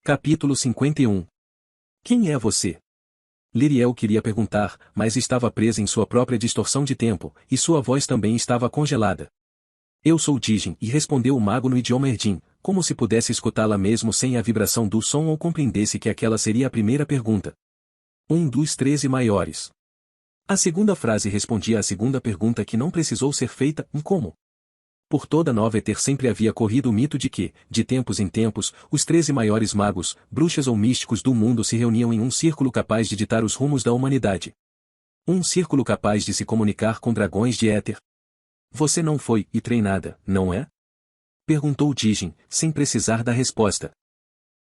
Capítulo 51. Quem é você? Liriel queria perguntar, mas estava presa em sua própria distorção de tempo, e sua voz também estava congelada. Eu sou Dijin, e respondeu o mago no idioma Erdin, como se pudesse escutá-la mesmo sem a vibração do som ou compreendesse que aquela seria a primeira pergunta. Um dos 13 maiores. A segunda frase respondia à segunda pergunta que não precisou ser feita, como? Por toda Nova Ether sempre havia corrido o mito de que, de tempos em tempos, os 13 maiores magos, bruxas ou místicos do mundo se reuniam em um círculo capaz de ditar os rumos da humanidade. Um círculo capaz de se comunicar com dragões de éter. Você não foi e treinada, não é? Perguntou Dijin, sem precisar da resposta.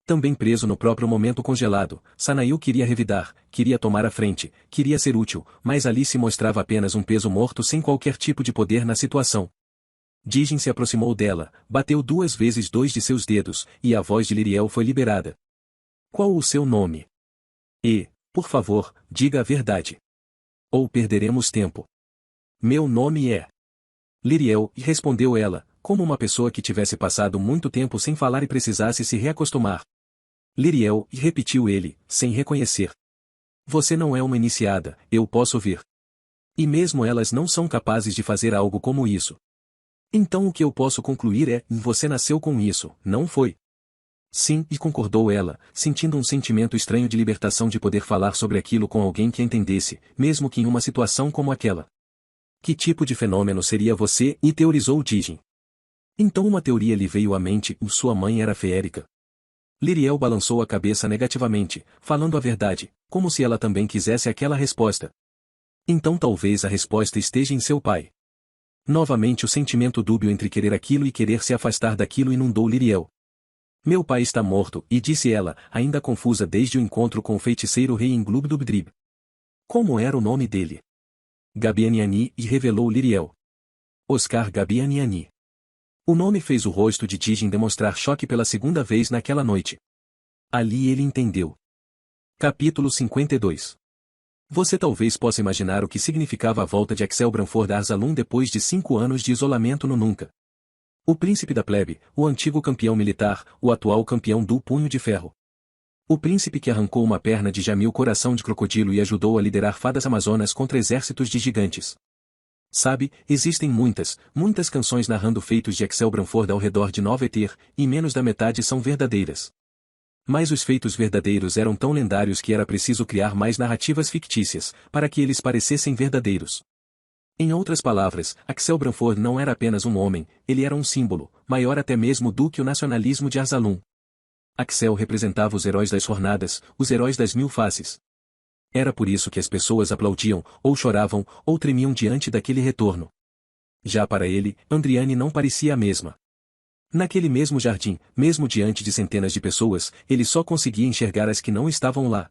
Também preso no próprio momento congelado, Sanail queria revidar, queria tomar a frente, queria ser útil, mas ali se mostrava apenas um peso morto sem qualquer tipo de poder na situação. Dijin se aproximou dela, bateu 2 vezes 2 de seus dedos, e a voz de Liriel foi liberada. Qual o seu nome? E, por favor, diga a verdade. Ou perderemos tempo. Meu nome é... Liriel, respondeu ela, como uma pessoa que tivesse passado muito tempo sem falar e precisasse se reacostumar. Liriel, repetiu ele, sem reconhecer. Você não é uma iniciada, eu posso ver. E mesmo elas não são capazes de fazer algo como isso. Então o que eu posso concluir é, você nasceu com isso, não foi? Sim, e concordou ela, sentindo um sentimento estranho de libertação de poder falar sobre aquilo com alguém que entendesse, mesmo que em uma situação como aquela. Que tipo de fenômeno seria você? E teorizou Dijin. Então uma teoria lhe veio à mente, sua mãe era feérica. Liriel balançou a cabeça negativamente, falando a verdade, como se ela também quisesse aquela resposta. Então talvez a resposta esteja em seu pai. Novamente o sentimento dúbio entre querer aquilo e querer se afastar daquilo inundou Liriel. Meu pai está morto, e disse ela, ainda confusa desde o encontro com o feiticeiro rei em Glubdubdrib. Como era o nome dele? Gabianiani, e revelou Liriel. Oscar Gabianiani. O nome fez o rosto de Dijin demonstrar choque pela segunda vez naquela noite. Ali ele entendeu. Capítulo 52. Você talvez possa imaginar o que significava a volta de Axel Branford a Arzalum depois de 5 anos de isolamento no Nunca. O príncipe da plebe, o antigo campeão militar, o atual campeão do Punho de Ferro. O príncipe que arrancou uma perna de Jamil Coração de Crocodilo e ajudou a liderar fadas amazonas contra exércitos de gigantes. Sabe, existem muitas canções narrando feitos de Axel Branford ao redor de Nova Ether, e menos da metade são verdadeiras. Mas os feitos verdadeiros eram tão lendários que era preciso criar mais narrativas fictícias, para que eles parecessem verdadeiros. Em outras palavras, Axel Branford não era apenas um homem, ele era um símbolo, maior até mesmo do que o nacionalismo de Arzalum. Axel representava os heróis das jornadas, os heróis das 1000 faces. Era por isso que as pessoas aplaudiam, ou choravam, ou tremiam diante daquele retorno. Já para ele, Andriane não parecia a mesma. Naquele mesmo jardim, mesmo diante de centenas de pessoas, ele só conseguia enxergar as que não estavam lá.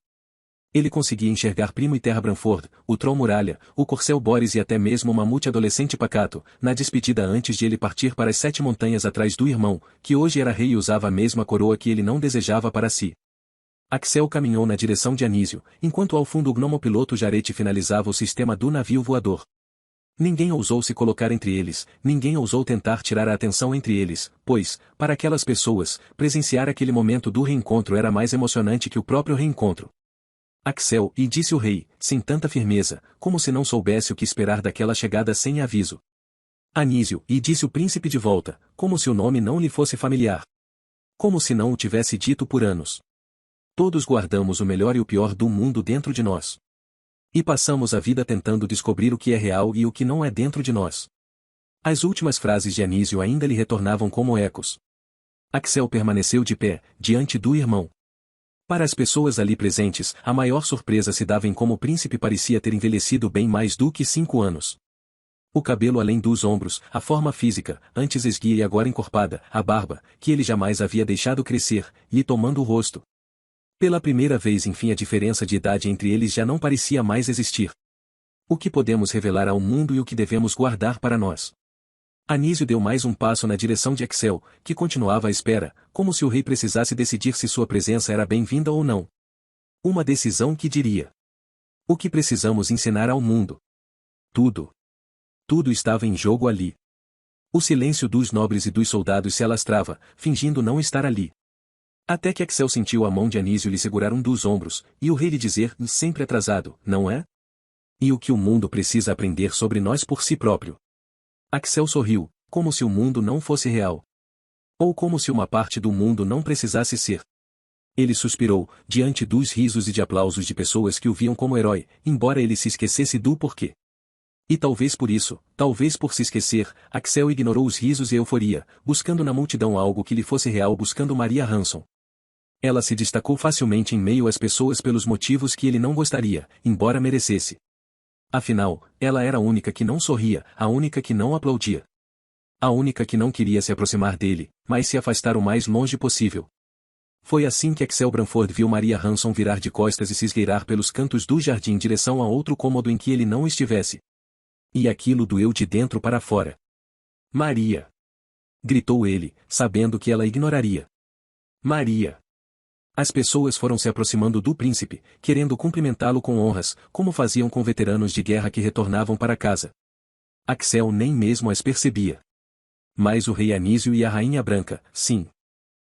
Ele conseguia enxergar Primo e Terra Branford, o Troll Muralha, o Corcel Boris e até mesmo o mamute adolescente pacato, na despedida antes de ele partir para as 7 montanhas atrás do irmão, que hoje era rei e usava a mesma coroa que ele não desejava para si. Axel caminhou na direção de Anísio, enquanto ao fundo o gnomopiloto Jarete finalizava o sistema do navio voador. Ninguém ousou se colocar entre eles, ninguém ousou tentar tirar a atenção entre eles, pois, para aquelas pessoas, presenciar aquele momento do reencontro era mais emocionante que o próprio reencontro. Axel, e disse o rei, sem tanta firmeza, como se não soubesse o que esperar daquela chegada sem aviso. Anísio, e disse o príncipe de volta, como se o nome não lhe fosse familiar. Como se não o tivesse dito por anos. Todos guardamos o melhor e o pior do mundo dentro de nós. E passamos a vida tentando descobrir o que é real e o que não é dentro de nós. As últimas frases de Anísio ainda lhe retornavam como ecos. Axel permaneceu de pé, diante do irmão. Para as pessoas ali presentes, a maior surpresa se dava em como o príncipe parecia ter envelhecido bem mais do que 5 anos. O cabelo além dos ombros, a forma física, antes esguia e agora encorpada, a barba, que ele jamais havia deixado crescer, lhe tomando o rosto. Pela primeira vez enfim a diferença de idade entre eles já não parecia mais existir. O que podemos revelar ao mundo e o que devemos guardar para nós? Anísio deu mais um passo na direção de Axel, que continuava à espera, como se o rei precisasse decidir se sua presença era bem-vinda ou não. Uma decisão que diria: o que precisamos ensinar ao mundo? Tudo. Tudo estava em jogo ali. O silêncio dos nobres e dos soldados se alastrava, fingindo não estar ali. Até que Axel sentiu a mão de Anísio lhe segurar um dos ombros, e o rei lhe dizer, sempre atrasado, não é? E o que o mundo precisa aprender sobre nós por si próprio. Axel sorriu, como se o mundo não fosse real. Ou como se uma parte do mundo não precisasse ser. Ele suspirou, diante dos risos e de aplausos de pessoas que o viam como herói, embora ele se esquecesse do porquê. E talvez por isso, talvez por se esquecer, Axel ignorou os risos e a euforia, buscando na multidão algo que lhe fosse real, buscando Maria Hanson. Ela se destacou facilmente em meio às pessoas pelos motivos que ele não gostaria, embora merecesse. Afinal, ela era a única que não sorria, a única que não aplaudia. A única que não queria se aproximar dele, mas se afastar o mais longe possível. Foi assim que Axel Branford viu Maria Hanson virar de costas e se esgueirar pelos cantos do jardim em direção a outro cômodo em que ele não estivesse. E aquilo doeu de dentro para fora. Maria! Gritou ele, sabendo que ela ignoraria. Maria! As pessoas foram se aproximando do príncipe, querendo cumprimentá-lo com honras, como faziam com veteranos de guerra que retornavam para casa. Axel nem mesmo as percebia. Mas o rei Anísio e a rainha branca, sim.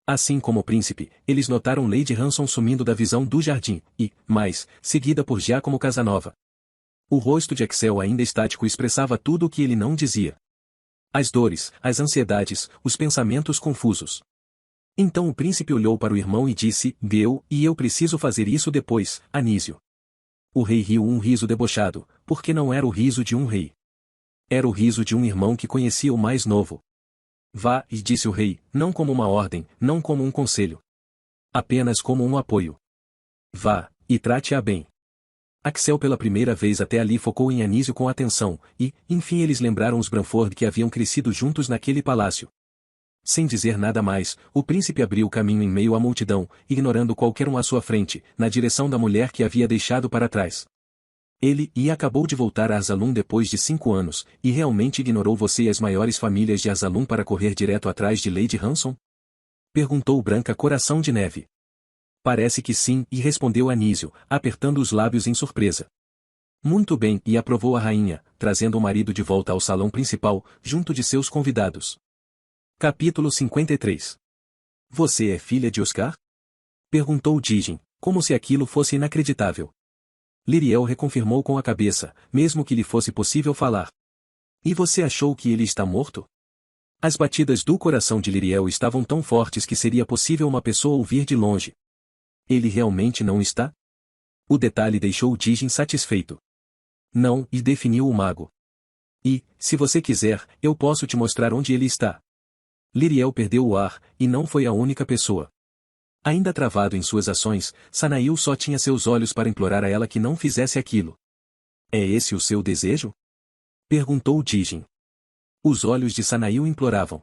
Assim como o príncipe, eles notaram Lady Hanson sumindo da visão do jardim, e, mais, seguida por Giacomo Casanova. O rosto de Axel ainda estático expressava tudo o que ele não dizia. As dores, as ansiedades, os pensamentos confusos. Então o príncipe olhou para o irmão e disse, e eu preciso fazer isso depois, Anísio. O rei riu um riso debochado, porque não era o riso de um rei. Era o riso de um irmão que conhecia o mais novo. Vá, e disse o rei, não como uma ordem, não como um conselho. Apenas como um apoio. Vá, e trate-a bem. Axel pela primeira vez até ali focou em Anísio com atenção, e, enfim eles lembraram os Branford que haviam crescido juntos naquele palácio. Sem dizer nada mais, o príncipe abriu o caminho em meio à multidão, ignorando qualquer um à sua frente, na direção da mulher que havia deixado para trás. Ele acabou de voltar a Arsalum depois de 5 anos, e realmente ignorou você e as maiores famílias de Arsalum para correr direto atrás de Lady Hanson? Perguntou Branca Coração de Neve. Parece que sim, e respondeu Anísio, apertando os lábios em surpresa. Muito bem, e aprovou a rainha, trazendo o marido de volta ao salão principal, junto de seus convidados. Capítulo 53. Você é filha de Oscar? Perguntou Digin, como se aquilo fosse inacreditável. Liriel reconfirmou com a cabeça, mesmo que lhe fosse possível falar. E você achou que ele está morto? As batidas do coração de Liriel estavam tão fortes que seria possível uma pessoa ouvir de longe. Ele realmente não está? O detalhe deixou Digin satisfeito. Não, e definiu o mago. E, se você quiser, eu posso te mostrar onde ele está. Liriel perdeu o ar, e não foi a única pessoa. Ainda travado em suas ações, Sanail só tinha seus olhos para implorar a ela que não fizesse aquilo. É esse o seu desejo? Perguntou Digin. Os olhos de Sanail imploravam.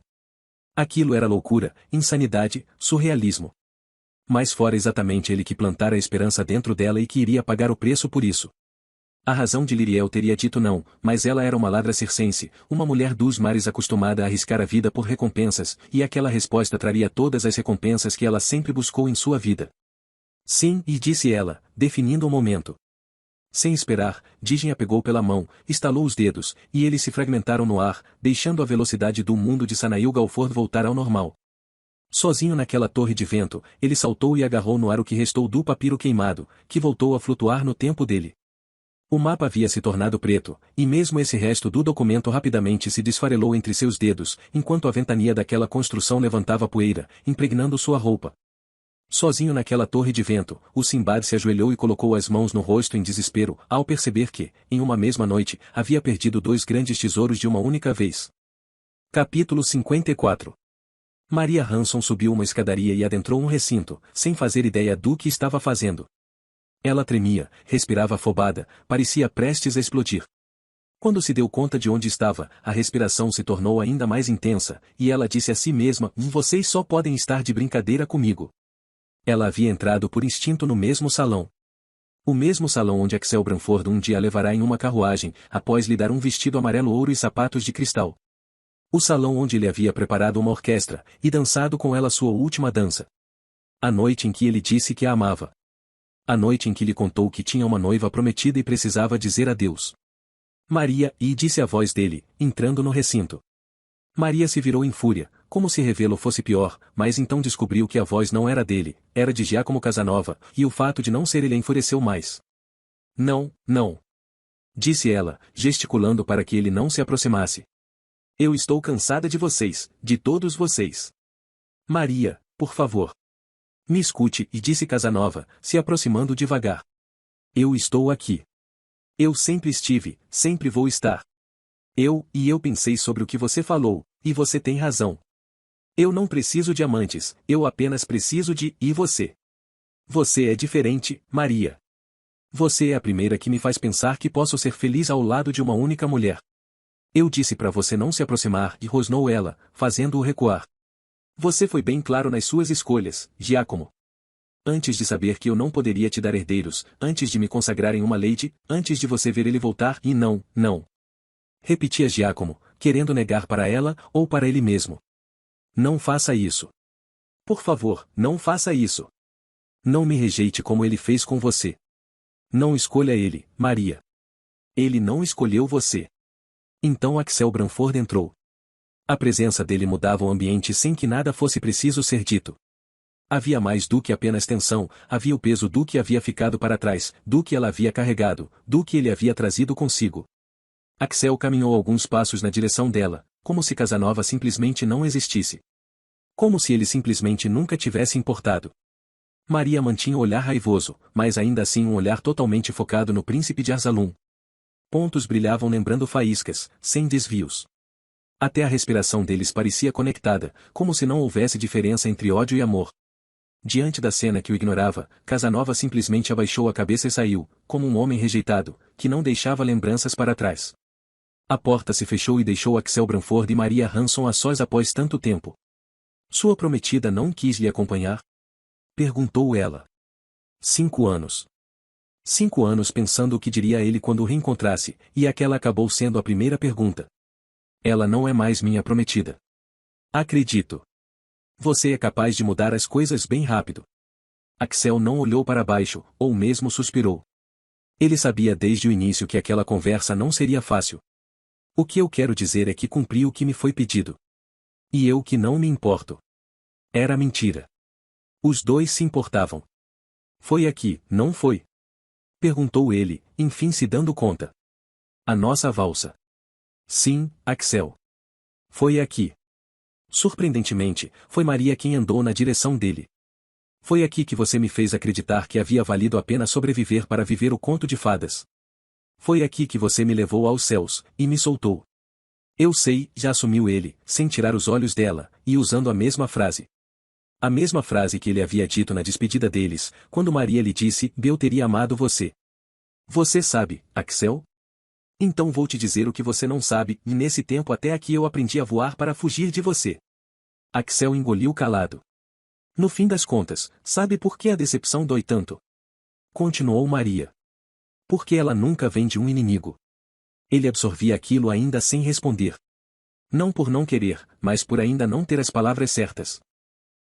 Aquilo era loucura, insanidade, surrealismo. Mas fora exatamente ele que plantara a esperança dentro dela e que iria pagar o preço por isso. A razão de Liriel teria dito não, mas ela era uma ladra circense, uma mulher dos mares acostumada a arriscar a vida por recompensas, e aquela resposta traria todas as recompensas que ela sempre buscou em sua vida. Sim, e disse ela, definindo o momento. Sem esperar, Digin a pegou pela mão, estalou os dedos, e eles se fragmentaram no ar, deixando a velocidade do mundo de Sanail Galford voltar ao normal. Sozinho naquela torre de vento, ele saltou e agarrou no ar o que restou do papiro queimado, que voltou a flutuar no tempo dele. O mapa havia se tornado preto, e mesmo esse resto do documento rapidamente se desfarelou entre seus dedos, enquanto a ventania daquela construção levantava poeira, impregnando sua roupa. Sozinho naquela torre de vento, o Sinbad se ajoelhou e colocou as mãos no rosto em desespero, ao perceber que, em uma mesma noite, havia perdido 2 grandes tesouros de uma única vez. Capítulo 54. Maria Hanson subiu uma escadaria e adentrou um recinto, sem fazer ideia do que estava fazendo. Ela tremia, respirava afobada, parecia prestes a explodir. Quando se deu conta de onde estava, a respiração se tornou ainda mais intensa, e ela disse a si mesma, vocês só podem estar de brincadeira comigo. Ela havia entrado por instinto no mesmo salão. O mesmo salão onde Axel Branford um dia a levará em uma carruagem, após lhe dar um vestido amarelo-ouro e sapatos de cristal. O salão onde ele havia preparado uma orquestra, e dançado com ela sua última dança. A noite em que ele disse que a amava. A noite em que lhe contou que tinha uma noiva prometida e precisava dizer adeus. Maria, e disse a voz dele, entrando no recinto. Maria se virou em fúria, como se revê-lo fosse pior, mas então descobriu que a voz não era dele, era de Giacomo Casanova, e o fato de não ser ele a enfureceu mais. Não, não. Disse ela, gesticulando para que ele não se aproximasse. Eu estou cansada de vocês, de todos vocês. Maria, por favor. Me escute, e disse Casanova, se aproximando devagar. Eu estou aqui. Eu sempre estive, sempre vou estar. Eu pensei sobre o que você falou, e você tem razão. Eu não preciso de amantes, eu apenas preciso e você. Você é diferente, Maria. Você é a primeira que me faz pensar que posso ser feliz ao lado de uma única mulher. Eu disse para você não se aproximar, e rosnou ela, fazendo-o recuar. Você foi bem claro nas suas escolhas, Giacomo. Antes de saber que eu não poderia te dar herdeiros, antes de me consagrar em uma lady, antes de você ver ele voltar e não, não. Repetia Giacomo, querendo negar para ela, ou para ele mesmo. Não faça isso. Por favor, não faça isso. Não me rejeite como ele fez com você. Não escolha ele, Maria. Ele não escolheu você. Então Axel Branford entrou. A presença dele mudava o ambiente sem que nada fosse preciso ser dito. Havia mais do que apenas tensão, havia o peso do que havia ficado para trás, do que ela havia carregado, do que ele havia trazido consigo. Axel caminhou alguns passos na direção dela, como se Casanova simplesmente não existisse. Como se ele simplesmente nunca tivesse importado. Maria mantinha o olhar raivoso, mas ainda assim um olhar totalmente focado no príncipe de Arzalum. Pontos brilhavam lembrando faíscas, sem desvios. Até a respiração deles parecia conectada, como se não houvesse diferença entre ódio e amor. Diante da cena que o ignorava, Casanova simplesmente abaixou a cabeça e saiu, como um homem rejeitado, que não deixava lembranças para trás. A porta se fechou e deixou Axel Branford e Maria Hanson a sós após tanto tempo. Sua prometida não quis lhe acompanhar? Perguntou ela. 5 anos. 5 anos pensando o que diria a ele quando o reencontrasse, e aquela acabou sendo a primeira pergunta. Ela não é mais minha prometida. Acredito. Você é capaz de mudar as coisas bem rápido. Axel não olhou para baixo, ou mesmo suspirou. Ele sabia desde o início que aquela conversa não seria fácil. O que eu quero dizer é que cumpri o que me foi pedido. E eu que não me importo. Era mentira. Os dois se importavam. Foi aqui, não foi? Perguntou ele, enfim se dando conta. A nossa valsa. Sim, Axel. Foi aqui. Surpreendentemente, foi Maria quem andou na direção dele. Foi aqui que você me fez acreditar que havia valido a pena sobreviver para viver o conto de fadas. Foi aqui que você me levou aos céus, e me soltou. Eu sei, já assumiu ele, sem tirar os olhos dela, e usando a mesma frase. A mesma frase que ele havia dito na despedida deles, quando Maria lhe disse, eu teria amado você. Você sabe, Axel? Então vou te dizer o que você não sabe, e nesse tempo até aqui eu aprendi a voar para fugir de você. Axel engoliu calado. No fim das contas, sabe por que a decepção dói tanto? Continuou Maria. Porque ela nunca vem de um inimigo. Ele absorvia aquilo ainda sem responder. Não por não querer, mas por ainda não ter as palavras certas.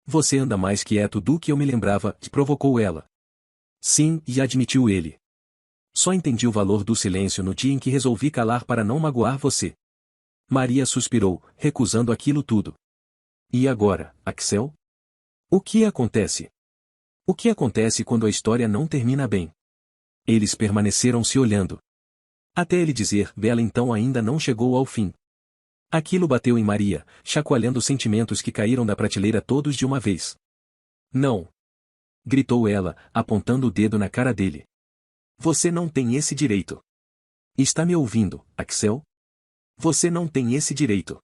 Você anda mais quieto do que eu me lembrava, provocou ela. Sim, e admitiu ele. Só entendi o valor do silêncio no dia em que resolvi calar para não magoar você. Maria suspirou, recusando aquilo tudo. E agora, Axel? O que acontece? O que acontece quando a história não termina bem? Eles permaneceram se olhando. Até ele dizer, Bela então ainda não chegou ao fim. Aquilo bateu em Maria, chacoalhando os sentimentos que caíram da prateleira todos de uma vez. Não! Gritou ela, apontando o dedo na cara dele. Você não tem esse direito. Está me ouvindo, Axel? Você não tem esse direito.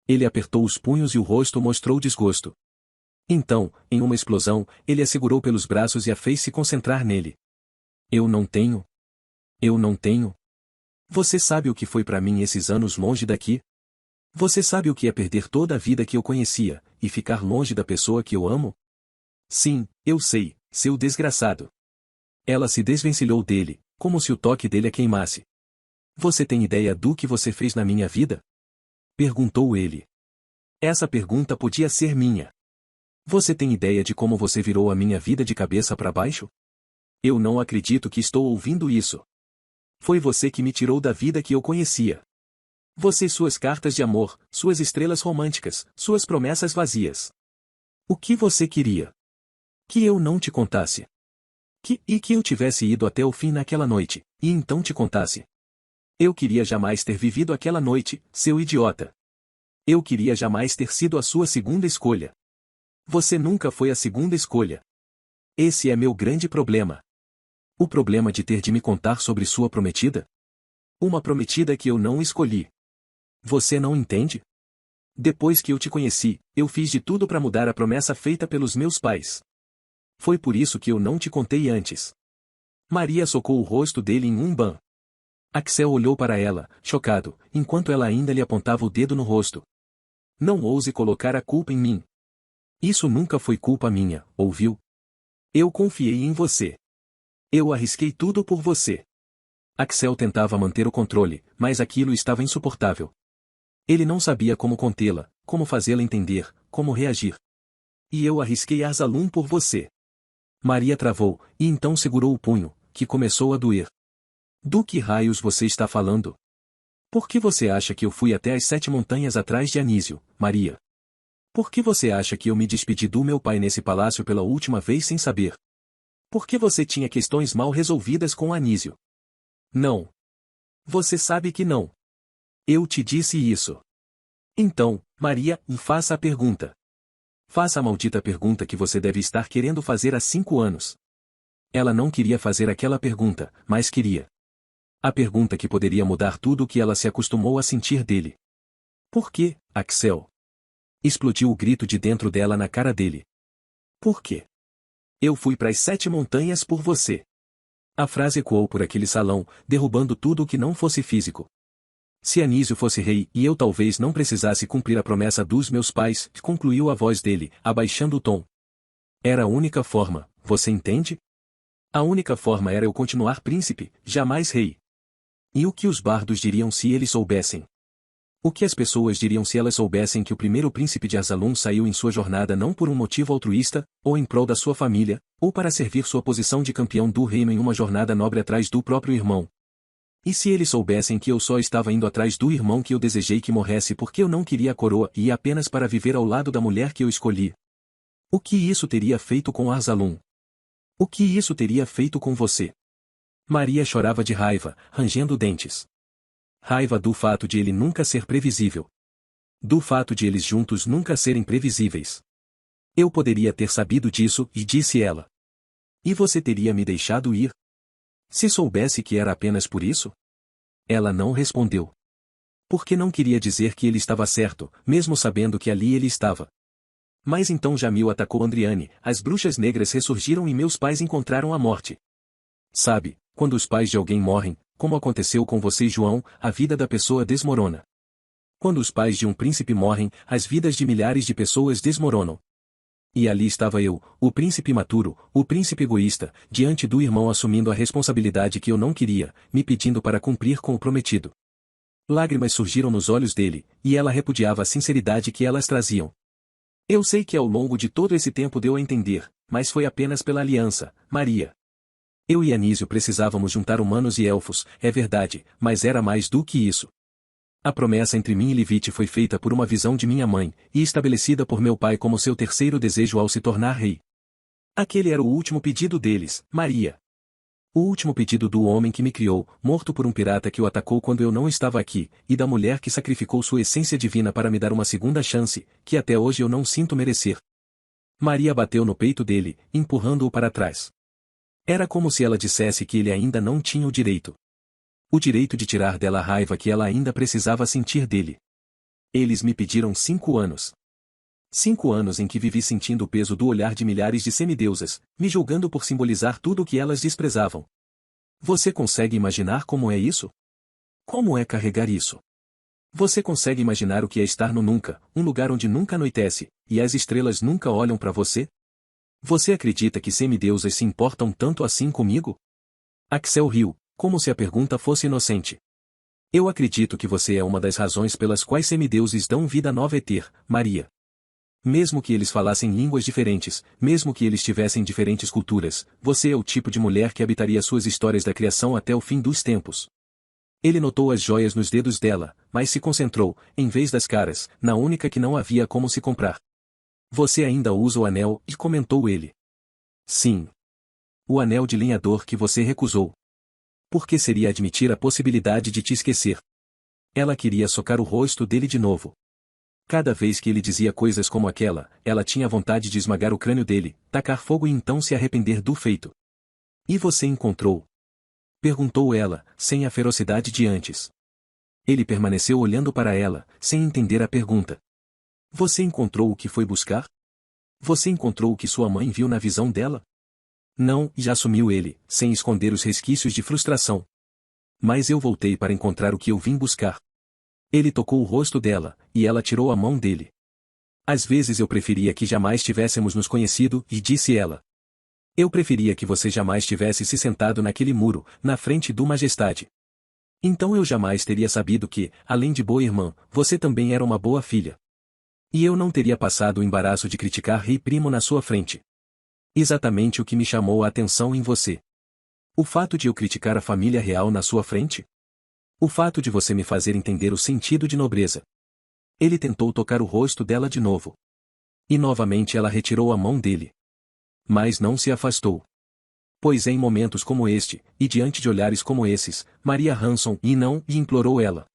Ele apertou os punhos e o rosto mostrou desgosto. Então, em uma explosão, ele a segurou pelos braços e a fez se concentrar nele. Eu não tenho. Eu não tenho. Você sabe o que foi para mim esses anos longe daqui? Você sabe o que é perder toda a vida que eu conhecia, e ficar longe da pessoa que eu amo? Sim, eu sei, seu desgraçado. Ela se desvencilhou dele, como se o toque dele a queimasse. Você tem ideia do que você fez na minha vida? Perguntou ele. Essa pergunta podia ser minha. Você tem ideia de como você virou a minha vida de cabeça para baixo? Eu não acredito que estou ouvindo isso. Foi você que me tirou da vida que eu conhecia. Você e suas cartas de amor, suas estrelas românticas, suas promessas vazias. O que você queria? Que eu não te contasse. Que eu tivesse ido até o fim naquela noite, e então te contasse. Eu queria jamais ter vivido aquela noite, seu idiota. Eu queria jamais ter sido a sua segunda escolha. Você nunca foi a segunda escolha. Esse é meu grande problema. O problema de ter de me contar sobre sua prometida? Uma prometida que eu não escolhi. Você não entende? Depois que eu te conheci, eu fiz de tudo para mudar a promessa feita pelos meus pais. Foi por isso que eu não te contei antes. Maria socou o rosto dele em um ban. Axel olhou para ela, chocado, enquanto ela ainda lhe apontava o dedo no rosto. Não ouse colocar a culpa em mim. Isso nunca foi culpa minha, ouviu? Eu confiei em você. Eu arrisquei tudo por você. Axel tentava manter o controle, mas aquilo estava insuportável. Ele não sabia como contê-la, como fazê-la entender, como reagir. E eu arrisquei Arsalum por você. Maria travou, e então segurou o punho, que começou a doer. Do que raios você está falando? Por que você acha que eu fui até as 7 montanhas atrás de Anísio, Maria? Por que você acha que eu me despedi do meu pai nesse palácio pela última vez sem saber? Por que você tinha questões mal resolvidas com Anísio? Não. Você sabe que não. Eu te disse isso. Então, Maria, faça a pergunta. Faça a maldita pergunta que você deve estar querendo fazer há 5 anos. Ela não queria fazer aquela pergunta, mas queria. A pergunta que poderia mudar tudo o que ela se acostumou a sentir dele. Por quê, Axel? Explodiu o grito de dentro dela na cara dele. Por quê? Eu fui para as 7 montanhas por você. A frase ecoou por aquele salão, derrubando tudo o que não fosse físico. Se Anísio fosse rei e eu talvez não precisasse cumprir a promessa dos meus pais, concluiu a voz dele, abaixando o tom. Era a única forma, você entende? A única forma era eu continuar príncipe, jamais rei. E o que os bardos diriam se eles soubessem? O que as pessoas diriam se elas soubessem que o primeiro príncipe de Arsalum saiu em sua jornada não por um motivo altruísta, ou em prol da sua família, ou para servir sua posição de campeão do reino em uma jornada nobre atrás do próprio irmão? E se eles soubessem que eu só estava indo atrás do irmão que eu desejei que morresse porque eu não queria a coroa e apenas para viver ao lado da mulher que eu escolhi? O que isso teria feito com Arsalum? O que isso teria feito com você? Maria chorava de raiva, rangendo dentes. Raiva do fato de ele nunca ser previsível. Do fato de eles juntos nunca serem previsíveis. Eu poderia ter sabido disso, e disse ela. E você teria me deixado ir? Se soubesse que era apenas por isso? Ela não respondeu. Porque não queria dizer que ele estava certo, mesmo sabendo que ali ele estava. Mas então Jamil atacou Andriane, as bruxas negras ressurgiram e meus pais encontraram a morte. Sabe, quando os pais de alguém morrem, como aconteceu com você, João, a vida da pessoa desmorona. Quando os pais de um príncipe morrem, as vidas de milhares de pessoas desmoronam. E ali estava eu, o príncipe imaturo, o príncipe egoísta, diante do irmão assumindo a responsabilidade que eu não queria, me pedindo para cumprir com o prometido. Lágrimas surgiram nos olhos dele, e ela repudiava a sinceridade que elas traziam. Eu sei que ao longo de todo esse tempo deu a entender, mas foi apenas pela aliança, Maria. Eu e Anísio precisávamos juntar humanos e elfos, é verdade, mas era mais do que isso. A promessa entre mim e Livite foi feita por uma visão de minha mãe, e estabelecida por meu pai como seu terceiro desejo ao se tornar rei. Aquele era o último pedido deles, Maria. O último pedido do homem que me criou, morto por um pirata que o atacou quando eu não estava aqui, e da mulher que sacrificou sua essência divina para me dar uma segunda chance, que até hoje eu não sinto merecer. Maria bateu no peito dele, empurrando-o para trás. Era como se ela dissesse que ele ainda não tinha o direito. O direito de tirar dela a raiva que ela ainda precisava sentir dele. Eles me pediram 5 anos. 5 anos em que vivi sentindo o peso do olhar de milhares de semideusas, me julgando por simbolizar tudo o que elas desprezavam. Você consegue imaginar como é isso? Como é carregar isso? Você consegue imaginar o que é estar no nunca, um lugar onde nunca anoitece, e as estrelas nunca olham para você? Você acredita que semideusas se importam tanto assim comigo? Axel riu, como se a pergunta fosse inocente. Eu acredito que você é uma das razões pelas quais semideuses dão vida nova a ter, Maria. Mesmo que eles falassem línguas diferentes, mesmo que eles tivessem diferentes culturas, você é o tipo de mulher que habitaria suas histórias da criação até o fim dos tempos. Ele notou as joias nos dedos dela, mas se concentrou, em vez das caras, na única que não havia como se comprar. Você ainda usa o anel, e comentou ele. Sim. O anel de lenhador que você recusou. Por que seria admitir a possibilidade de te esquecer? Ela queria socar o rosto dele de novo. Cada vez que ele dizia coisas como aquela, ela tinha vontade de esmagar o crânio dele, tacar fogo e então se arrepender do feito. E você encontrou? Perguntou ela, sem a ferocidade de antes. Ele permaneceu olhando para ela, sem entender a pergunta. Você encontrou o que foi buscar? Você encontrou o que sua mãe viu na visão dela? Não, já assumiu ele, sem esconder os resquícios de frustração. Mas eu voltei para encontrar o que eu vim buscar. Ele tocou o rosto dela, e ela tirou a mão dele. Às vezes eu preferia que jamais tivéssemos nos conhecido, e disse ela. Eu preferia que você jamais tivesse se sentado naquele muro, na frente do Majestade. Então eu jamais teria sabido que, além de boa irmã, você também era uma boa filha. E eu não teria passado o embaraço de criticar Rei Primo na sua frente. Exatamente o que me chamou a atenção em você. O fato de eu criticar a família real na sua frente? O fato de você me fazer entender o sentido de nobreza. Ele tentou tocar o rosto dela de novo. E novamente ela retirou a mão dele. Mas não se afastou. Pois é em momentos como este, e diante de olhares como esses, Maria Hanson e não, e implorou ela.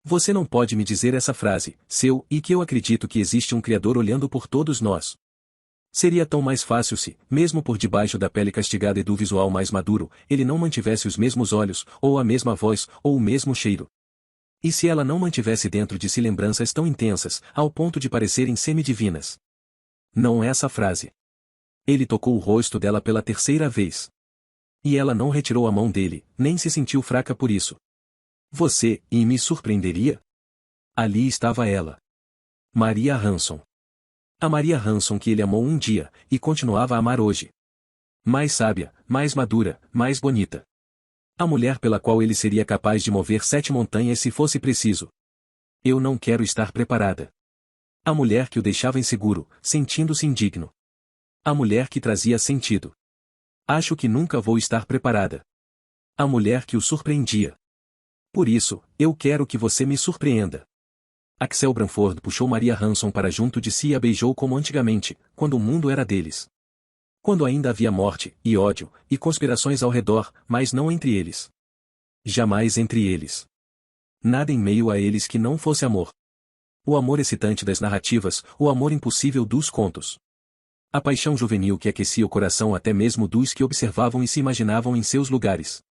Você não pode me dizer essa frase, seu, e que eu acredito que existe um Criador olhando por todos nós. Seria tão mais fácil se, mesmo por debaixo da pele castigada e do visual mais maduro, ele não mantivesse os mesmos olhos, ou a mesma voz, ou o mesmo cheiro. E se ela não mantivesse dentro de si lembranças tão intensas, ao ponto de parecerem semidivinas? Não essa frase. Ele tocou o rosto dela pela terceira vez. E ela não retirou a mão dele, nem se sentiu fraca por isso. Você, e me surpreenderia? Ali estava ela. Maria Hanson. A Maria Hanson que ele amou um dia, e continuava a amar hoje. Mais sábia, mais madura, mais bonita. A mulher pela qual ele seria capaz de mover 7 montanhas se fosse preciso. Eu não quero estar preparada. A mulher que o deixava inseguro, sentindo-se indigno. A mulher que trazia sentido. Acho que nunca vou estar preparada. A mulher que o surpreendia. Por isso, eu quero que você me surpreenda. Axel Branford puxou Maria Hanson para junto de si e a beijou como antigamente, quando o mundo era deles. Quando ainda havia morte, e ódio, e conspirações ao redor, mas não entre eles. Jamais entre eles. Nada em meio a eles que não fosse amor. O amor excitante das narrativas, o amor impossível dos contos. A paixão juvenil que aquecia o coração até mesmo dos que observavam e se imaginavam em seus lugares.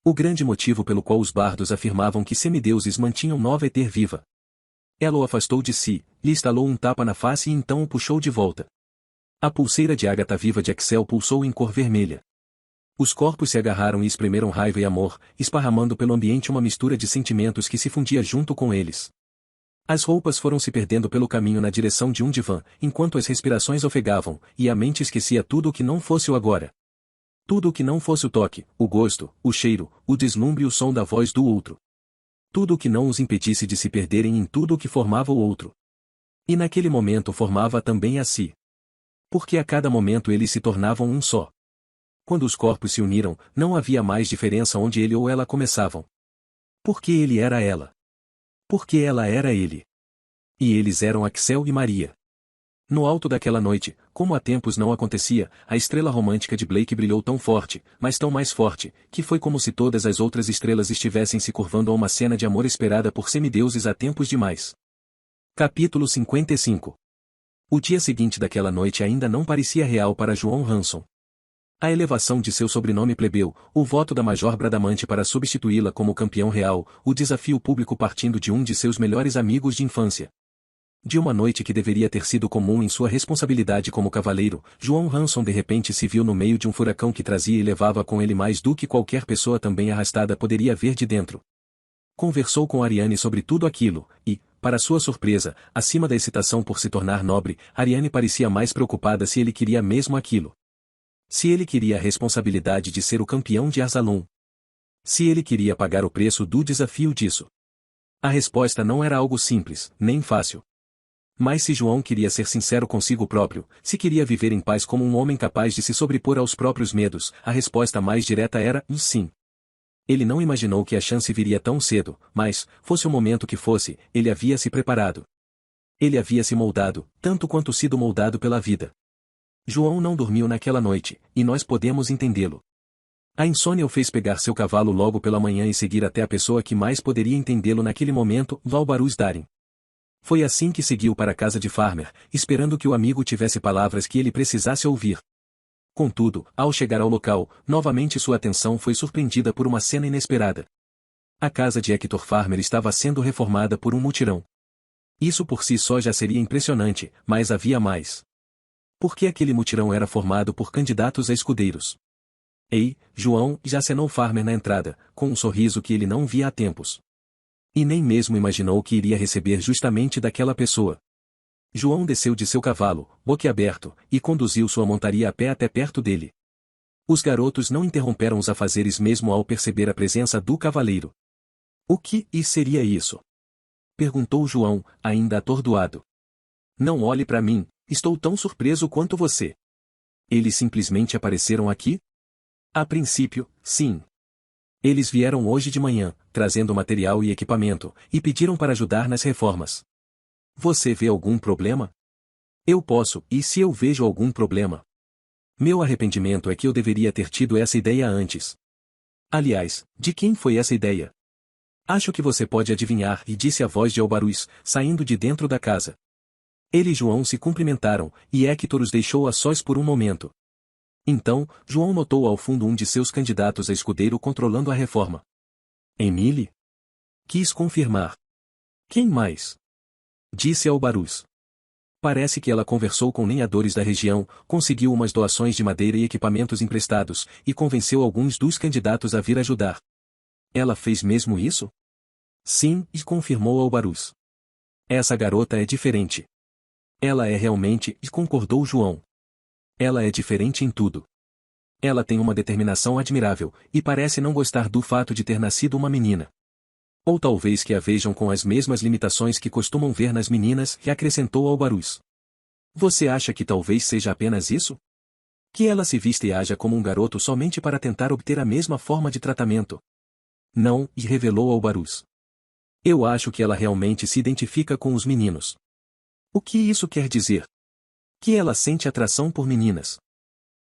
O grande motivo pelo qual os bardos afirmavam que semideuses mantinham Nova Eter viva. Ela o afastou de si, lhe estalou um tapa na face e então o puxou de volta. A pulseira de ágata viva de Axel pulsou em cor vermelha. Os corpos se agarraram e espremeram raiva e amor, esparramando pelo ambiente uma mistura de sentimentos que se fundia junto com eles. As roupas foram se perdendo pelo caminho na direção de um divã, enquanto as respirações ofegavam, e a mente esquecia tudo o que não fosse o agora. Tudo o que não fosse o toque, o gosto, o cheiro, o deslumbre e o som da voz do outro. Tudo o que não os impedisse de se perderem em tudo o que formava o outro. E naquele momento formava também a si. Porque a cada momento eles se tornavam um só. Quando os corpos se uniram, não havia mais diferença onde ele ou ela começavam. Porque ele era ela. Porque ela era ele. E eles eram Axel e Maria. No alto daquela noite, como há tempos não acontecia, a estrela romântica de Blake brilhou tão forte, mas tão mais forte, que foi como se todas as outras estrelas estivessem se curvando a uma cena de amor esperada por semideuses há tempos demais. Capítulo 55. O dia seguinte daquela noite ainda não parecia real para João Hanson. A elevação de seu sobrenome plebeu, o voto da Major Bradamante para substituí-la como campeão real, o desafio público partindo de um de seus melhores amigos de infância. De uma noite que deveria ter sido comum em sua responsabilidade como cavaleiro, João Hanson de repente se viu no meio de um furacão que trazia e levava com ele mais do que qualquer pessoa também arrastada poderia ver de dentro. Conversou com Ariane sobre tudo aquilo, e, para sua surpresa, acima da excitação por se tornar nobre, Ariane parecia mais preocupada se ele queria mesmo aquilo. Se ele queria a responsabilidade de ser o campeão de Arzalum. Se ele queria pagar o preço do desafio disso. A resposta não era algo simples, nem fácil. Mas se João queria ser sincero consigo próprio, se queria viver em paz como um homem capaz de se sobrepor aos próprios medos, a resposta mais direta era sim. Ele não imaginou que a chance viria tão cedo, mas, fosse o momento que fosse, ele havia se preparado. Ele havia se moldado, tanto quanto sido moldado pela vida. João não dormiu naquela noite, e nós podemos entendê-lo. A insônia o fez pegar seu cavalo logo pela manhã e seguir até a pessoa que mais poderia entendê-lo naquele momento, Valbarus Darin. Foi assim que seguiu para a casa de Farmer, esperando que o amigo tivesse palavras que ele precisasse ouvir. Contudo, ao chegar ao local, novamente sua atenção foi surpreendida por uma cena inesperada. A casa de Hector Farmer estava sendo reformada por um mutirão. Isso por si só já seria impressionante, mas havia mais. Porque aquele mutirão era formado por candidatos a escudeiros. Ei, João, já acenou Farmer na entrada, com um sorriso que ele não via há tempos. E nem mesmo imaginou que iria receber justamente daquela pessoa. João desceu de seu cavalo, boquiaberto, e conduziu sua montaria a pé até perto dele. Os garotos não interromperam os afazeres mesmo ao perceber a presença do cavaleiro. O que seria isso? Perguntou João, ainda atordoado. Não olhe para mim, estou tão surpreso quanto você. Eles simplesmente apareceram aqui? A princípio, sim. Eles vieram hoje de manhã, trazendo material e equipamento, e pediram para ajudar nas reformas. Você vê algum problema? Eu posso, e se eu vejo algum problema? Meu arrependimento é que eu deveria ter tido essa ideia antes. Aliás, de quem foi essa ideia? Acho que você pode adivinhar, e disse a voz de Albarus, saindo de dentro da casa. Ele e João se cumprimentaram, e Hector os deixou a sós por um momento. Então, João notou ao fundo um de seus candidatos a escudeiro controlando a reforma. Emile? Quis confirmar. Quem mais? Disse Albarus. Parece que ela conversou com lenhadores da região, conseguiu umas doações de madeira e equipamentos emprestados, e convenceu alguns dos candidatos a vir ajudar. Ela fez mesmo isso? Sim, e confirmou Albarus. Essa garota é diferente. Ela é realmente, e concordou João. Ela é diferente em tudo. Ela tem uma determinação admirável, e parece não gostar do fato de ter nascido uma menina. Ou talvez que a vejam com as mesmas limitações que costumam ver nas meninas, e acrescentou Albarus. Você acha que talvez seja apenas isso? Que ela se vista e haja como um garoto somente para tentar obter a mesma forma de tratamento? Não, e revelou Albarus. Eu acho que ela realmente se identifica com os meninos. O que isso quer dizer? Que ela sente atração por meninas.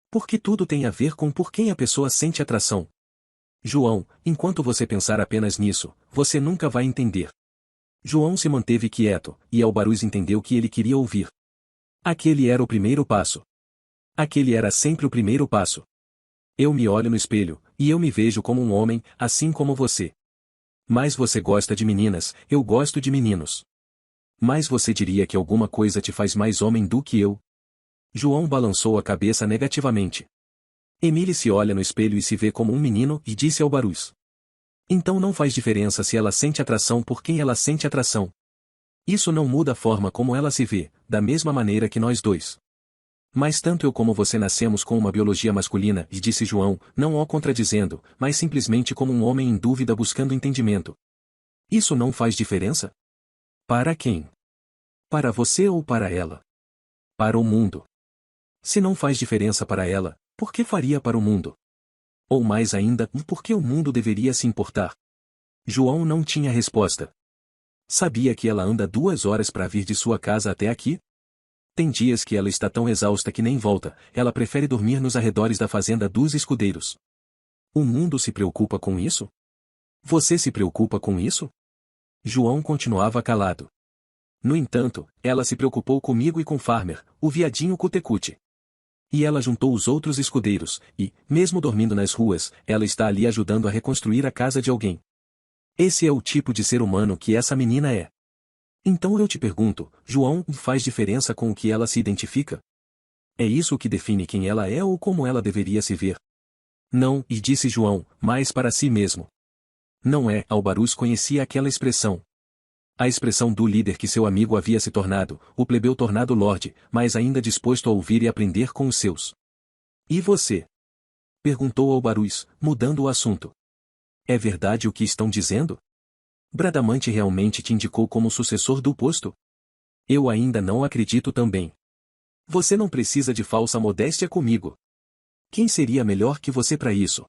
Porque tudo tem a ver com por quem a pessoa sente atração. João, enquanto você pensar apenas nisso, você nunca vai entender. João se manteve quieto, e Albarus entendeu que ele queria ouvir. Aquele era o primeiro passo. Aquele era sempre o primeiro passo. Eu me olho no espelho, e eu me vejo como um homem, assim como você. Mas você gosta de meninas, eu gosto de meninos. Mas você diria que alguma coisa te faz mais homem do que eu? João balançou a cabeça negativamente. Emile se olha no espelho e se vê como um menino, e disse ao Barus. Então não faz diferença se ela sente atração por quem ela sente atração. Isso não muda a forma como ela se vê, da mesma maneira que nós dois. Mas tanto eu como você nascemos com uma biologia masculina, e disse João, não o contradizendo, mas simplesmente como um homem em dúvida buscando entendimento. Isso não faz diferença? Para quem? Para você ou para ela? Para o mundo. Se não faz diferença para ela, por que faria para o mundo? Ou mais ainda, por que o mundo deveria se importar? João não tinha resposta. Sabia que ela anda 2 horas para vir de sua casa até aqui? Tem dias que ela está tão exausta que nem volta, ela prefere dormir nos arredores da fazenda dos escudeiros. O mundo se preocupa com isso? Você se preocupa com isso? João continuava calado. No entanto, ela se preocupou comigo e com Farmer, o viadinho Cutecute. E ela juntou os outros escudeiros, e, mesmo dormindo nas ruas, ela está ali ajudando a reconstruir a casa de alguém. Esse é o tipo de ser humano que essa menina é. Então eu te pergunto, João, faz diferença com o que ela se identifica? É isso o que define quem ela é ou como ela deveria se ver? Não, e disse João, mas para si mesmo. Não é, Albarus conhecia aquela expressão. A expressão do líder que seu amigo havia se tornado, o plebeu tornado lorde, mas ainda disposto a ouvir e aprender com os seus. E você? Perguntou Albarus, mudando o assunto. É verdade o que estão dizendo? Bradamante realmente te indicou como sucessor do posto? Eu ainda não acredito também. Você não precisa de falsa modéstia comigo. Quem seria melhor que você para isso?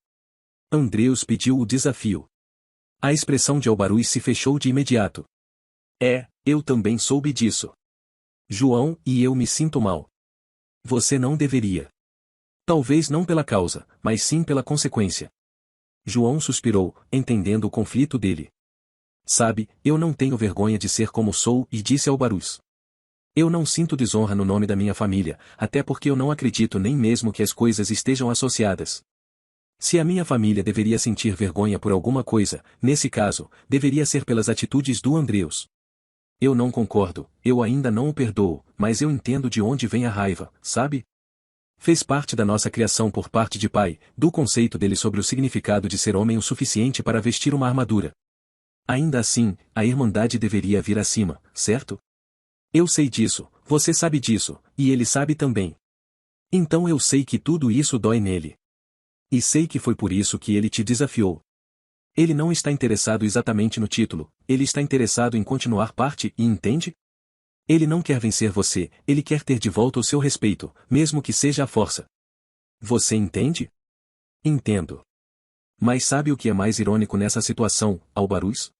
Andreus pediu o desafio. A expressão de Albaruz se fechou de imediato. Eu também soube disso. João, e eu me sinto mal. Você não deveria. Talvez não pela causa, mas sim pela consequência. João suspirou, entendendo o conflito dele. Sabe, eu não tenho vergonha de ser como sou, e disse Albaruz. Eu não sinto desonra no nome da minha família, até porque eu não acredito nem mesmo que as coisas estejam associadas. Se a minha família deveria sentir vergonha por alguma coisa, nesse caso, deveria ser pelas atitudes do Andreus. Eu não concordo, eu ainda não o perdoo, mas eu entendo de onde vem a raiva, sabe? Fez parte da nossa criação por parte de pai, do conceito dele sobre o significado de ser homem o suficiente para vestir uma armadura. Ainda assim, a irmandade deveria vir acima, certo? Eu sei disso, você sabe disso, e ele sabe também. Então eu sei que tudo isso dói nele. E sei que foi por isso que ele te desafiou. Ele não está interessado exatamente no título, ele está interessado em continuar parte e entende? Ele não quer vencer você, ele quer ter de volta o seu respeito, mesmo que seja à força. Você entende? Entendo. Mas sabe o que é mais irônico nessa situação, Albaruz?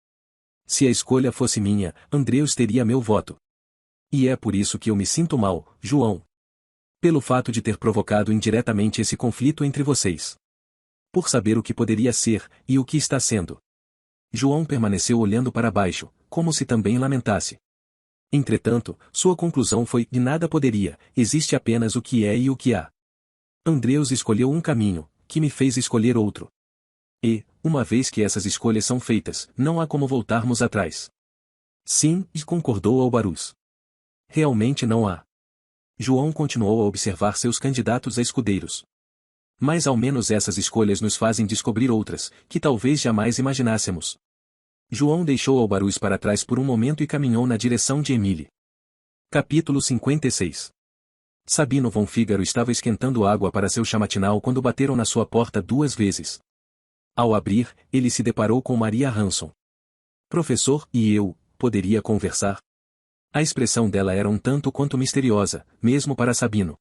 Se a escolha fosse minha, Andreus teria meu voto. E é por isso que eu me sinto mal, João. Pelo fato de ter provocado indiretamente esse conflito entre vocês. Por saber o que poderia ser, e o que está sendo. João permaneceu olhando para baixo, como se também lamentasse. Entretanto, sua conclusão foi: de nada poderia, existe apenas o que é e o que há. Andreus escolheu um caminho, que me fez escolher outro. E, uma vez que essas escolhas são feitas, não há como voltarmos atrás. Sim, e concordou Albaruz. Realmente não há. João continuou a observar seus candidatos a escudeiros. Mas ao menos essas escolhas nos fazem descobrir outras, que talvez jamais imaginássemos. João deixou Albaruz para trás por um momento e caminhou na direção de Emile. Capítulo 56. Sabino von Fígaro estava esquentando água para seu chá matinal quando bateram na sua porta 2 vezes. Ao abrir, ele se deparou com Maria Hanson. Professor, e eu, poderia conversar? A expressão dela era um tanto quanto misteriosa, mesmo para Sabino.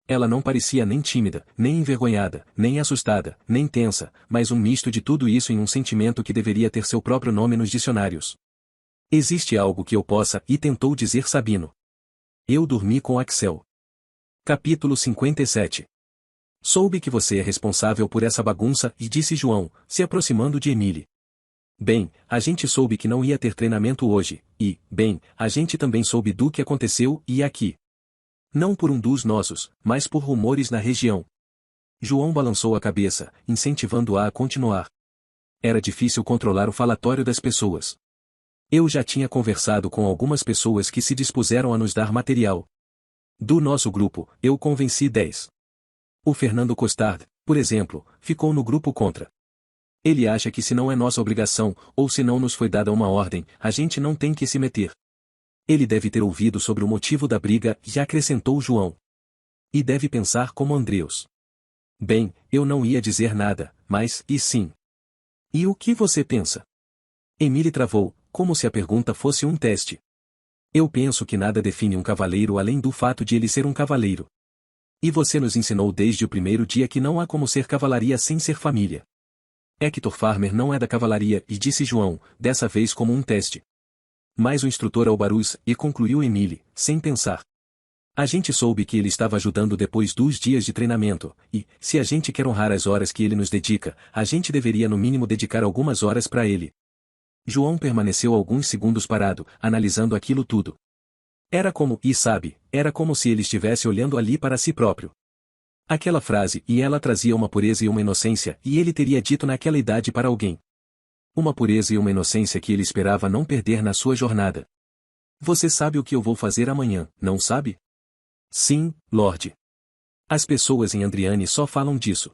Ela não parecia nem tímida, nem envergonhada, nem assustada, nem tensa, mas um misto de tudo isso em um sentimento que deveria ter seu próprio nome nos dicionários. Existe algo que eu possa, e tentou dizer Sabino. Eu dormi com Axel. Capítulo 57. Soube que você é responsável por essa bagunça, e disse João, se aproximando de Emile. Bem, a gente soube que não ia ter treinamento hoje, e, bem, a gente também soube do que aconteceu, e aqui. Não por um dos nossos, mas por rumores na região. João balançou a cabeça, incentivando-a a continuar. Era difícil controlar o falatório das pessoas. Eu já tinha conversado com algumas pessoas que se dispuseram a nos dar material. Do nosso grupo, eu convenci 10. O Fernando Costard, por exemplo, ficou no grupo contra. Ele acha que se não é nossa obrigação, ou se não nos foi dada uma ordem, a gente não tem que se meter. Ele deve ter ouvido sobre o motivo da briga, e acrescentou João. E deve pensar como Andreus. Bem, eu não ia dizer nada, mas, e sim. E o que você pensa? Emile travou, como se a pergunta fosse um teste. Eu penso que nada define um cavaleiro além do fato de ele ser um cavaleiro. E você nos ensinou desde o primeiro dia que não há como ser cavalaria sem ser família. Hector Farmer não é da cavalaria, e disse João, dessa vez como um teste. Mas o instrutor Albaruz, e concluiu Emile, sem pensar. A gente soube que ele estava ajudando depois dos dias de treinamento, e, se a gente quer honrar as horas que ele nos dedica, a gente deveria no mínimo dedicar algumas horas para ele. João permaneceu alguns segundos parado, analisando aquilo tudo. Era como, e sabe, era como se ele estivesse olhando ali para si próprio. Aquela frase, e ela trazia uma pureza e uma inocência, e ele teria dito naquela idade para alguém. Uma pureza e uma inocência que ele esperava não perder na sua jornada. Você sabe o que eu vou fazer amanhã, não sabe? Sim, Lorde. As pessoas em Andriane só falam disso.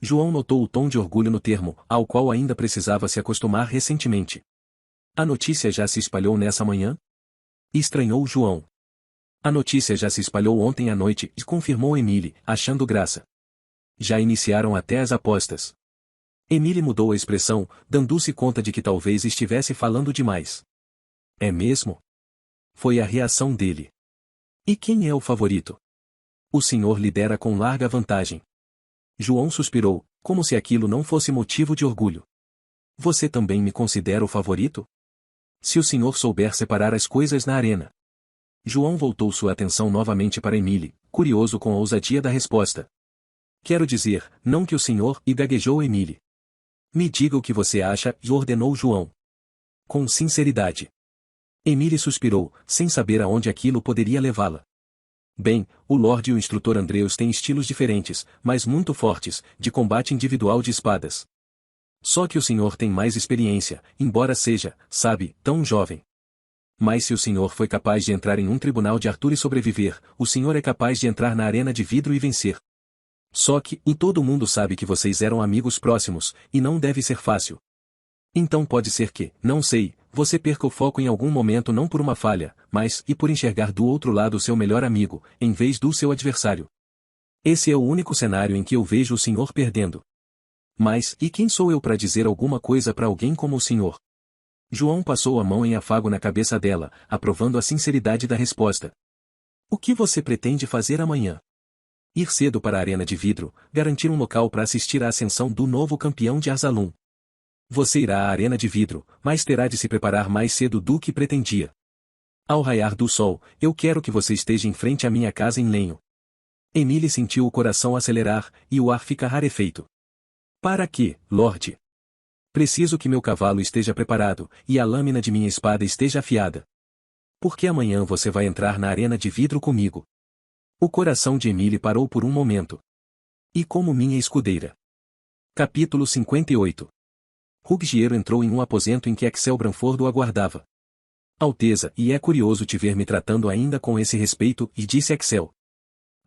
João notou o tom de orgulho no termo, ao qual ainda precisava se acostumar recentemente. A notícia já se espalhou nessa manhã? Estranhou João. A notícia já se espalhou ontem à noite, e confirmou Emile, achando graça. Já iniciaram até as apostas. Emile mudou a expressão, dando-se conta de que talvez estivesse falando demais. É mesmo? Foi a reação dele. E quem é o favorito? O senhor lidera com larga vantagem. João suspirou, Como se aquilo não fosse motivo de orgulho. Você também me considera o favorito? Se o senhor souber separar as coisas na arena. João voltou sua atenção novamente para Emily, curioso com a ousadia da resposta. Quero dizer, não que o senhor, e gaguejou Emily. Me diga o que você acha, e ordenou João. Com sinceridade. Emily suspirou, sem saber aonde aquilo poderia levá-la. Bem, o Lorde e o instrutor Andreus têm estilos diferentes, mas muito fortes, de combate individual de espadas. Só que o senhor tem mais experiência, embora seja, sabe, tão jovem. Mas se o senhor foi capaz de entrar em um tribunal de Arthur e sobreviver, o senhor é capaz de entrar na arena de vidro e vencer. Só que, e todo mundo sabe que vocês eram amigos próximos, e não deve ser fácil. Então pode ser que, não sei, você perca o foco em algum momento não por uma falha, mas, e por enxergar do outro lado o seu melhor amigo, em vez do seu adversário. Esse é o único cenário em que eu vejo o senhor perdendo. Mas, e quem sou eu para dizer alguma coisa para alguém como o senhor? João passou a mão em afago na cabeça dela, aprovando a sinceridade da resposta. O que você pretende fazer amanhã? Ir cedo para a arena de vidro, garantir um local para assistir à ascensão do novo campeão de Arzalum. Você irá à arena de vidro, mas terá de se preparar mais cedo do que pretendia. Ao raiar do sol, eu quero que você esteja em frente à minha casa em lenho. Emily sentiu o coração acelerar, e o ar ficar rarefeito. Para quê, Lorde? Preciso que meu cavalo esteja preparado, e a lâmina de minha espada esteja afiada. Porque amanhã você vai entrar na arena de vidro comigo. O coração de Emily parou por um momento. E como minha escudeira. Capítulo 58. Ruggiero entrou em um aposento em que Axel Branford o aguardava. Alteza, e é curioso te ver me tratando ainda com esse respeito, e disse Axel.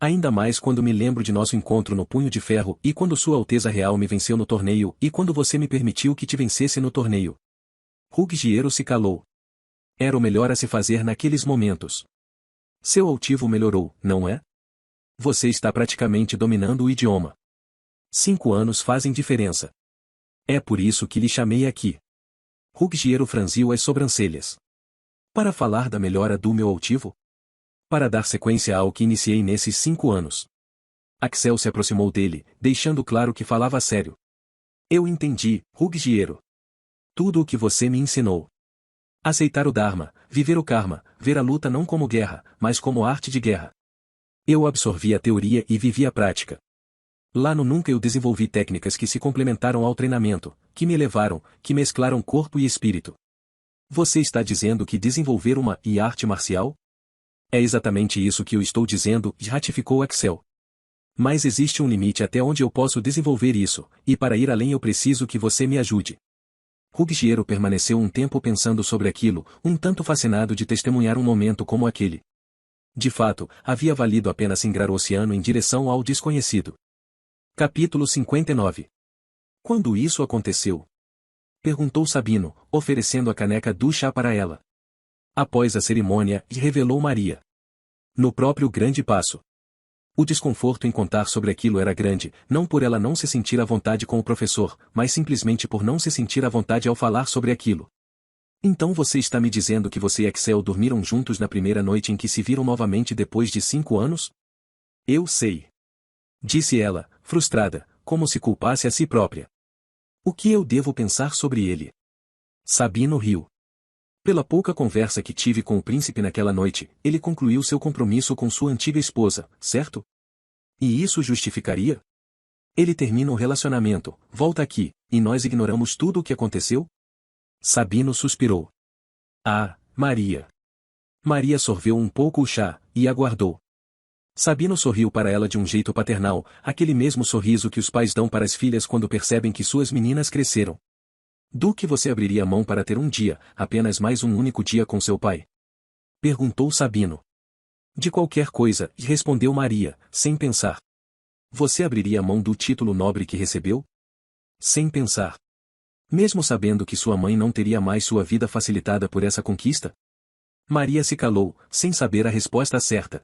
Ainda mais quando me lembro de nosso encontro no Punho de Ferro, e quando Sua Alteza Real me venceu no torneio, e quando você me permitiu que te vencesse no torneio. Ruggiero se calou. Era o melhor a se fazer naqueles momentos. Seu altivo melhorou, não é? Você está praticamente dominando o idioma. 5 anos fazem diferença. É por isso que lhe chamei aqui. Ruggiero franziu as sobrancelhas. Para falar da melhora do meu altivo? Para dar sequência ao que iniciei nesses 5 anos. Axel se aproximou dele, deixando claro que falava sério. Eu entendi, Ruggiero. Tudo o que você me ensinou. Aceitar o Dharma, viver o Karma, ver a luta não como guerra, mas como arte de guerra. Eu absorvi a teoria e vivi a prática. Lá no Nunca eu desenvolvi técnicas que se complementaram ao treinamento, que me elevaram, que mesclaram corpo e espírito. Você está dizendo que desenvolver uma arte marcial? É exatamente isso que eu estou dizendo, ratificou Axel. Mas existe um limite até onde eu posso desenvolver isso, e para ir além eu preciso que você me ajude. Ruggiero permaneceu um tempo pensando sobre aquilo, um tanto fascinado de testemunhar um momento como aquele. De fato, havia valido a pena singrar o oceano em direção ao desconhecido. Capítulo 59. Quando isso aconteceu? Perguntou Sabino, oferecendo a caneca do chá para ela. Após a cerimônia, revelou Maria. No próprio grande passo. O desconforto em contar sobre aquilo era grande, não por ela não se sentir à vontade com o professor, mas simplesmente por não se sentir à vontade ao falar sobre aquilo. Então você está me dizendo que você e Axel dormiram juntos na primeira noite em que se viram novamente depois de 5 anos? Eu sei. Disse ela, frustrada, como se culpasse a si própria. O que eu devo pensar sobre ele? Sabino riu. Pela pouca conversa que tive com o príncipe naquela noite, ele concluiu seu compromisso com sua antiga esposa, certo? E isso justificaria? Ele termina o relacionamento, volta aqui, e nós ignoramos tudo o que aconteceu? Sabino suspirou. Ah, Maria. Maria sorveu um pouco o chá, e aguardou. Sabino sorriu para ela de um jeito paternal, aquele mesmo sorriso que os pais dão para as filhas quando percebem que suas meninas cresceram. Do que você abriria mão para ter um dia, apenas mais um único dia com seu pai? Perguntou Sabino. De qualquer coisa, respondeu Maria, sem pensar. Você abriria mão do título nobre que recebeu? Sem pensar. Mesmo sabendo que sua mãe não teria mais sua vida facilitada por essa conquista? Maria se calou, sem saber a resposta certa.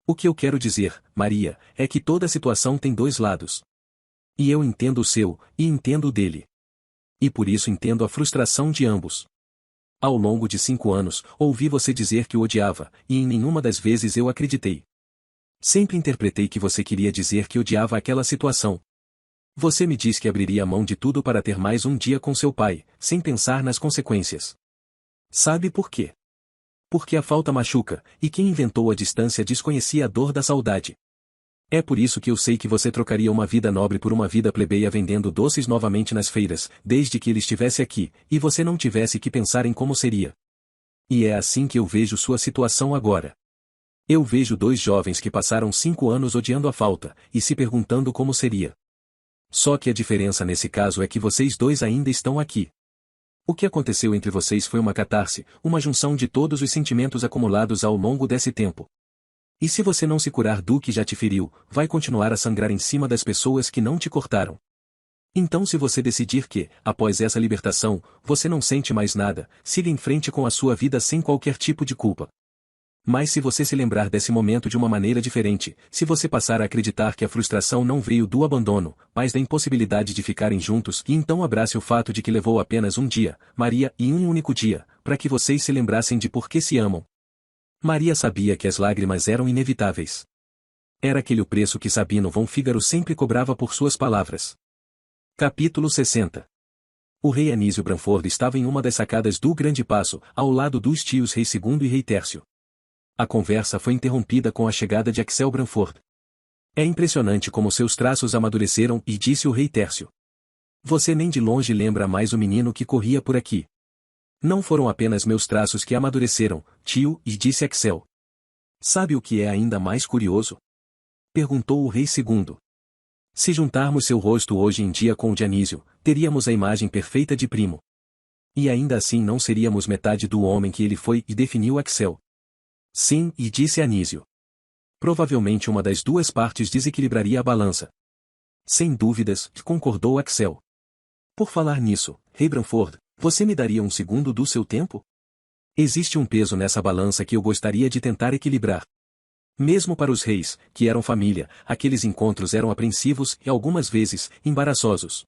O que eu quero dizer, Maria, é que toda situação tem 2 lados. E eu entendo o seu, e entendo o dele. E por isso entendo a frustração de ambos. Ao longo de 5 anos, ouvi você dizer que o odiava, e em nenhuma das vezes eu acreditei. Sempre interpretei que você queria dizer que odiava aquela situação. Você me diz que abriria mão de tudo para ter mais um dia com seu pai, sem pensar nas consequências. Sabe por quê? Porque a falta machuca, e quem inventou a distância desconhecia a dor da saudade. É por isso que eu sei que você trocaria uma vida nobre por uma vida plebeia vendendo doces novamente nas feiras, desde que ele estivesse aqui, e você não tivesse que pensar em como seria. E é assim que eu vejo sua situação agora. Eu vejo dois jovens que passaram 5 anos odiando a falta, e se perguntando como seria. Só que a diferença nesse caso é que vocês dois ainda estão aqui. O que aconteceu entre vocês foi uma catarse, uma junção de todos os sentimentos acumulados ao longo desse tempo. E se você não se curar do que já te feriu, vai continuar a sangrar em cima das pessoas que não te cortaram. Então se você decidir que, após essa libertação, você não sente mais nada, siga em frente com a sua vida sem qualquer tipo de culpa. Mas se você se lembrar desse momento de uma maneira diferente, se você passar a acreditar que a frustração não veio do abandono, mas da impossibilidade de ficarem juntos, e então abrace o fato de que levou apenas um dia, Maria, e um único dia, para que vocês se lembrassem de por que se amam. Maria sabia que as lágrimas eram inevitáveis. Era aquele o preço que Sabino von Fígaro sempre cobrava por suas palavras. Capítulo 60. O rei Anísio Branford estava em uma das sacadas do Grande Paço, ao lado dos tios Rei II e Rei Tércio. A conversa foi interrompida com a chegada de Axel Branford. É impressionante como seus traços amadureceram, e disse o Rei Tércio. Você nem de longe lembra mais o menino que corria por aqui. Não foram apenas meus traços que amadureceram, tio, e disse Axel. Sabe o que é ainda mais curioso? Perguntou o Rei II. Se juntarmos seu rosto hoje em dia com o de Anísio, teríamos a imagem perfeita de primo. E ainda assim não seríamos metade do homem que ele foi, e definiu Axel. Sim, e disse Anísio. Provavelmente uma das duas partes desequilibraria a balança. Sem dúvidas, concordou Axel. Por falar nisso, Rei Branford, você me daria um segundo do seu tempo? Existe um peso nessa balança que eu gostaria de tentar equilibrar. Mesmo para os reis, que eram família, aqueles encontros eram apreensivos e algumas vezes, embaraçosos.